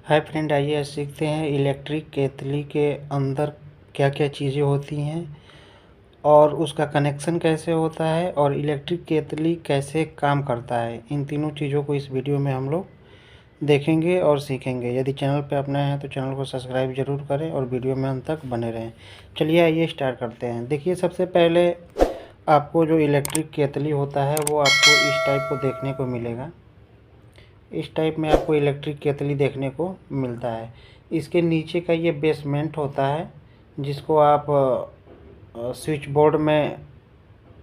Hi friend, आइए आज सीखते हैं इलेक्ट्रिक केतली के अंदर क्या क्या चीज़ें होती हैं और उसका कनेक्शन कैसे होता है और इलेक्ट्रिक केतली कैसे काम करता है। इन तीनों चीज़ों को इस वीडियो में हम लोग देखेंगे और सीखेंगे। यदि चैनल पर आप नए हैं तो चैनल को सब्सक्राइब ज़रूर करें और वीडियो में अंत तक बने रहें। चलिए आइए स्टार्ट करते हैं। देखिए, सबसे पहले आपको जो इलेक्ट्रिक केतली होता है वो आपको इस टाइप को देखने को मिलेगा। इस टाइप में आपको इलेक्ट्रिक केतली देखने को मिलता है। इसके नीचे का ये बेसमेंट होता है जिसको आप स्विच बोर्ड में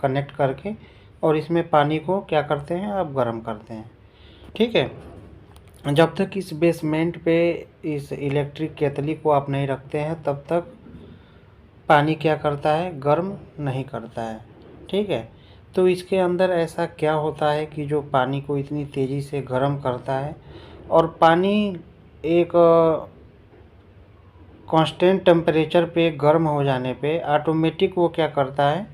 कनेक्ट करके और इसमें पानी को क्या करते हैं, आप गर्म करते हैं। ठीक है। जब तक इस बेसमेंट पे इस इलेक्ट्रिक केतली को आप नहीं रखते हैं तब तक पानी क्या करता है, गर्म नहीं करता है। ठीक है। तो इसके अंदर ऐसा क्या होता है कि जो पानी को इतनी तेज़ी से गर्म करता है और पानी एक कांस्टेंट टेम्परेचर पे गर्म हो जाने पे ऑटोमेटिक वो क्या करता है,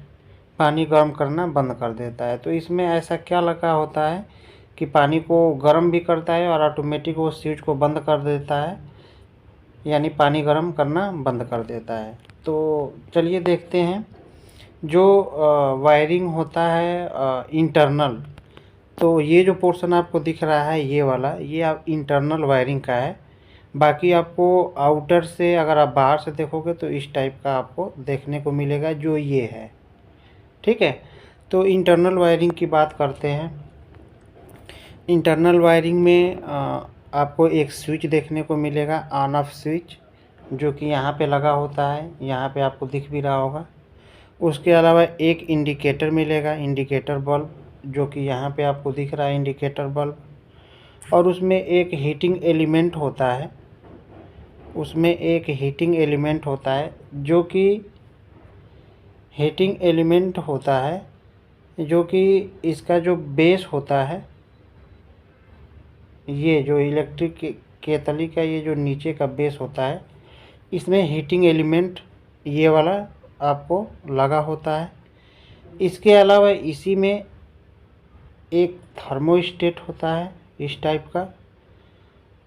पानी गर्म करना बंद कर देता है। तो इसमें ऐसा क्या लगा होता है कि पानी को गर्म भी करता है और ऑटोमेटिक वो स्विच को बंद कर देता है, यानी पानी गर्म करना बंद कर देता है। तो चलिए देखते हैं जो वायरिंग होता है इंटरनल। तो ये जो पोर्शन आपको दिख रहा है ये वाला, ये आप इंटरनल वायरिंग का है। बाकी आपको आउटर से अगर आप बाहर से देखोगे तो इस टाइप का आपको देखने को मिलेगा जो ये है। ठीक है। तो इंटरनल वायरिंग की बात करते हैं। इंटरनल वायरिंग में आपको एक स्विच देखने को मिलेगा, ऑन ऑफ स्विच, जो कि यहाँ पे लगा होता है। यहाँ पे आपको दिख भी रहा होगा। उसके अलावा एक इंडिकेटर मिलेगा, इंडिकेटर बल्ब, जो कि यहाँ पे आपको दिख रहा है, इंडिकेटर बल्ब। और उसमें एक हीटिंग एलिमेंट होता है, उसमें एक हीटिंग एलिमेंट होता है जो कि हीटिंग एलिमेंट होता है जो कि इसका जो बेस होता है, ये जो इलेक्ट्रिक केतली का ये जो नीचे का बेस होता है, इसमें हीटिंग एलिमेंट ये वाला आपको लगा होता है। इसके अलावा इसी में एक थर्मोस्टेट होता है इस टाइप का,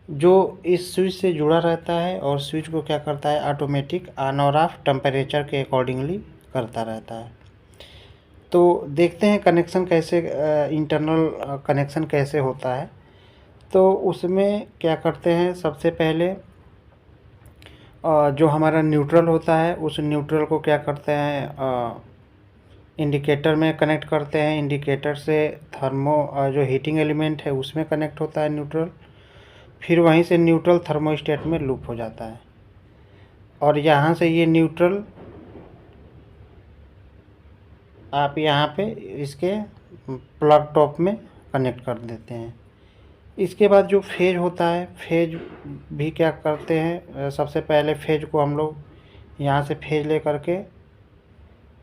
जो इस स्विच से जुड़ा रहता है और स्विच को क्या करता है, ऑटोमेटिक ऑन और ऑफ टेम्परेचर के अकॉर्डिंगली करता रहता है। तो देखते हैं कनेक्शन कैसे, इंटरनल कनेक्शन कैसे होता है। तो उसमें क्या करते हैं, सबसे पहले जो हमारा न्यूट्रल होता है उस न्यूट्रल को क्या करते हैं, इंडिकेटर में कनेक्ट करते हैं। इंडिकेटर से जो हीटिंग एलिमेंट है उसमें कनेक्ट होता है न्यूट्रल। फिर वहीं से न्यूट्रल थर्मोस्टेट में लूप हो जाता है और यहाँ से ये न्यूट्रल आप यहाँ पे इसके प्लग टॉप में कनेक्ट कर देते हैं। इसके बाद जो फेज होता है, फेज भी क्या करते हैं, सबसे पहले फेज को हम लोग यहाँ से फेज ले करके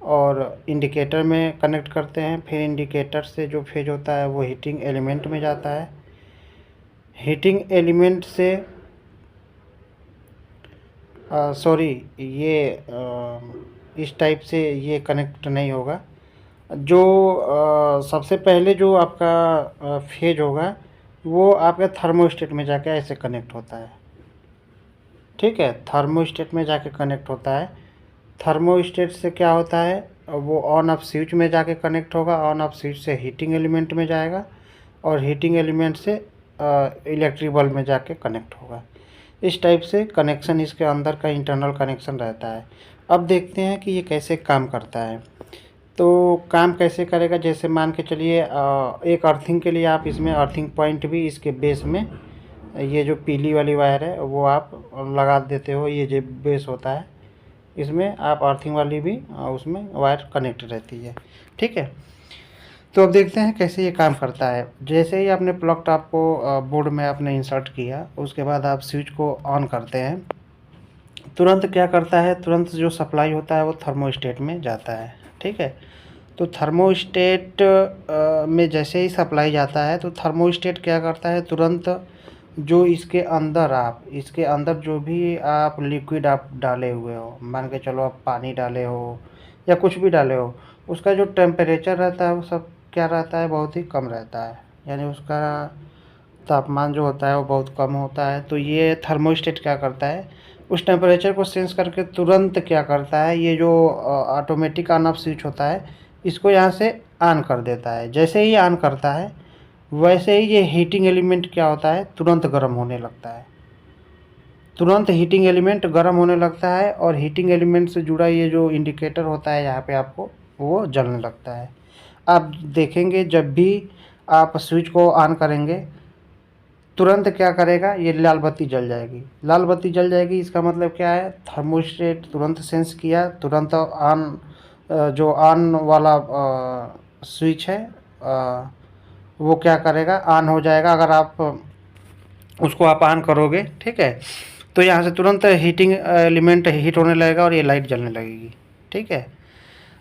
और इंडिकेटर में कनेक्ट करते हैं। फिर इंडिकेटर से जो फेज होता है वो हीटिंग एलिमेंट में जाता है। हीटिंग एलिमेंट से सॉरी, ये इस टाइप से ये कनेक्ट नहीं होगा। जो सबसे पहले जो आपका फेज होगा वो आपके थर्मोस्टेट में जाके ऐसे कनेक्ट होता है। ठीक है, थर्मोस्टेट में जाके कनेक्ट होता है। थर्मोस्टेट से क्या होता है, वो ऑन ऑफ स्विच में जाके कनेक्ट होगा। ऑन ऑफ स्विच से हीटिंग एलिमेंट में जाएगा और हीटिंग एलिमेंट से इलेक्ट्रिक बल्ब में जाके कनेक्ट होगा। इस टाइप से कनेक्शन इसके अंदर का इंटरनल कनेक्शन रहता है। अब देखते हैं कि ये कैसे काम करता है। तो काम कैसे करेगा, जैसे मान के चलिए एक अर्थिंग के लिए आप इसमें अर्थिंग पॉइंट भी इसके बेस में, ये जो पीली वाली वायर है वो आप लगा देते हो। ये जो बेस होता है इसमें आप अर्थिंग वाली भी उसमें वायर कनेक्ट रहती है। ठीक है। तो अब देखते हैं कैसे ये काम करता है। जैसे ही आपने प्लग टॉप को बोर्ड में आपने इंसर्ट किया, उसके बाद आप स्विच को ऑन करते हैं, तुरंत क्या करता है, तुरंत जो सप्लाई होता है वो थर्मोस्टेट में जाता है। ठीक है। तो थर्मोस्टेट में जैसे ही सप्लाई जाता है तो थर्मोस्टेट क्या करता है, तुरंत जो इसके अंदर जो भी आप लिक्विड आप डाले हुए हो, मान के चलो आप पानी डाले हो या कुछ भी डाले हो, उसका जो टेम्परेचर रहता है वो सब क्या रहता है, बहुत ही कम रहता है। यानी उसका तापमान जो होता है वो बहुत कम होता है। तो ये थर्मोस्टेट क्या करता है, उस टेम्परेचर को सेंस करके तुरंत क्या करता है, ये जो ऑटोमेटिक ऑन ऑफ स्विच होता है इसको यहाँ से ऑन कर देता है। जैसे ही ऑन करता है वैसे ही ये हीटिंग एलिमेंट क्या होता है, तुरंत गर्म होने लगता है। तुरंत हीटिंग एलिमेंट गर्म होने लगता है और हीटिंग एलिमेंट से जुड़ा ये जो इंडिकेटर होता है यहाँ पे आपको वो जलने लगता है। आप देखेंगे जब भी आप स्विच को ऑन करेंगे तुरंत क्या करेगा, ये लाल बत्ती जल जाएगी। लाल बत्ती जल जाएगी इसका मतलब क्या है, थर्मोस्टेट तुरंत सेंस किया, तुरंत ऑन जो ऑन वाला स्विच है वो क्या करेगा, ऑन हो जाएगा। अगर आप उसको आप ऑन करोगे, ठीक है, तो यहाँ से तुरंत हीटिंग एलिमेंट हीट होने लगेगा और ये लाइट जलने लगेगी। ठीक है,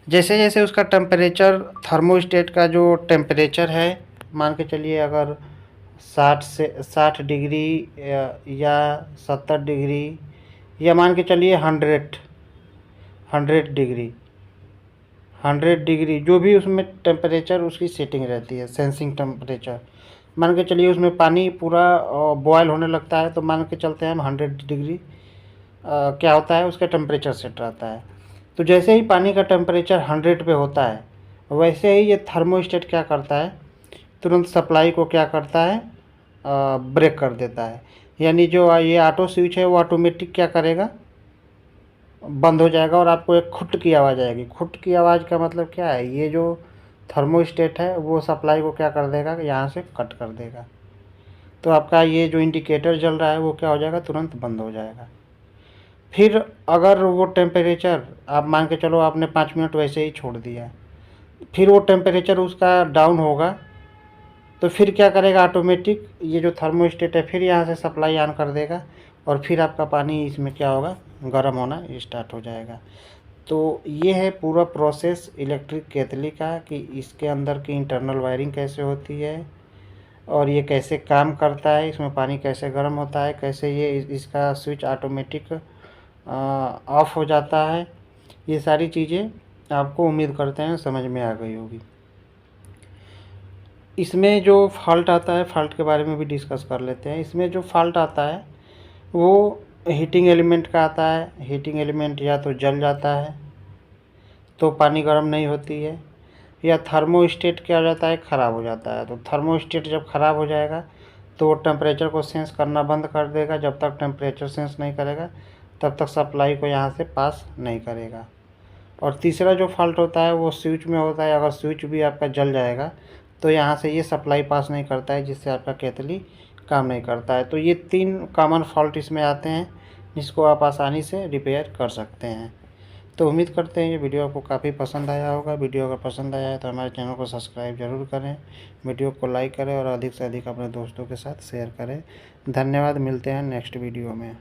जैसे जैसे उसका टेम्परेचर, थर्मोस्टेट का जो टेम्परेचर है, मान के चलिए अगर 60 डिग्री या 70 डिग्री या मान के चलिए 100 डिग्री, 100 डिग्री जो भी उसमें टेम्परेचर उसकी सेटिंग रहती है, सेंसिंग टेम्परेचर। मान के चलिए उसमें पानी पूरा बॉयल होने लगता है, तो मान के चलते हैं हम 100 डिग्री क्या होता है उसका टेम्परेचर सेट रहता है। तो जैसे ही पानी का टेम्परेचर 100 पे होता है वैसे ही ये थर्मोस्टेट क्या करता है, तुरंत सप्लाई को क्या करता है, ब्रेक कर देता है। यानी जो ये ऑटो स्विच है वो ऑटोमेटिक क्या करेगा, बंद हो जाएगा और आपको एक खुट की आवाज़ आएगी। खुट की आवाज़ का मतलब क्या है, ये जो थर्मोस्टेट है वो सप्लाई को क्या कर देगा, यहाँ से कट कर देगा। तो आपका ये जो इंडिकेटर जल रहा है वो क्या हो जाएगा, तुरंत बंद हो जाएगा। फिर अगर वो टेम्परेचर आप मान के चलो आपने 5 मिनट वैसे ही छोड़ दिया, फिर वो टेम्परेचर उसका डाउन होगा, तो फिर क्या करेगा, ऑटोमेटिक ये जो थर्मोस्टेट है फिर यहाँ से सप्लाई ऑन कर देगा और फिर आपका पानी इसमें क्या होगा, गर्म होना स्टार्ट हो जाएगा। तो ये है पूरा प्रोसेस इलेक्ट्रिक केतली का, कि इसके अंदर की इंटरनल वायरिंग कैसे होती है और ये कैसे काम करता है, इसमें पानी कैसे गर्म होता है, कैसे ये इसका स्विच ऑटोमेटिक ऑफ हो जाता है। ये सारी चीज़ें आपको उम्मीद करते हैं समझ में आ गई होगी। इसमें जो फॉल्ट आता है, फॉल्ट के बारे में भी डिस्कस कर लेते हैं। इसमें जो फॉल्ट आता है वो हीटिंग एलिमेंट का आता है। हीटिंग एलिमेंट या तो जल जाता है तो पानी गर्म नहीं होती है, या थर्मोस्टेट क्या हो जाता है, ख़राब हो जाता है। तो थर्मोस्टेट जब ख़राब हो जाएगा तो वो टेम्परेचर को सेंस करना बंद कर देगा। जब तक टेम्परेचर सेंस नहीं करेगा तब तक सप्लाई को यहाँ से पास नहीं करेगा। और तीसरा जो फॉल्ट होता है वो स्विच में होता है। अगर स्विच भी आपका जल जाएगा तो यहाँ से ये सप्लाई पास नहीं करता है, जिससे आपका केतली काम नहीं करता है। तो ये 3 कॉमन फॉल्ट इसमें आते हैं जिसको आप आसानी से रिपेयर कर सकते हैं। तो उम्मीद करते हैं ये वीडियो आपको काफ़ी पसंद आया होगा। वीडियो अगर पसंद आया है तो हमारे चैनल को सब्सक्राइब ज़रूर करें, वीडियो को लाइक करें और अधिक से अधिक अपने दोस्तों के साथ शेयर करें। धन्यवाद, मिलते हैं नेक्स्ट वीडियो में।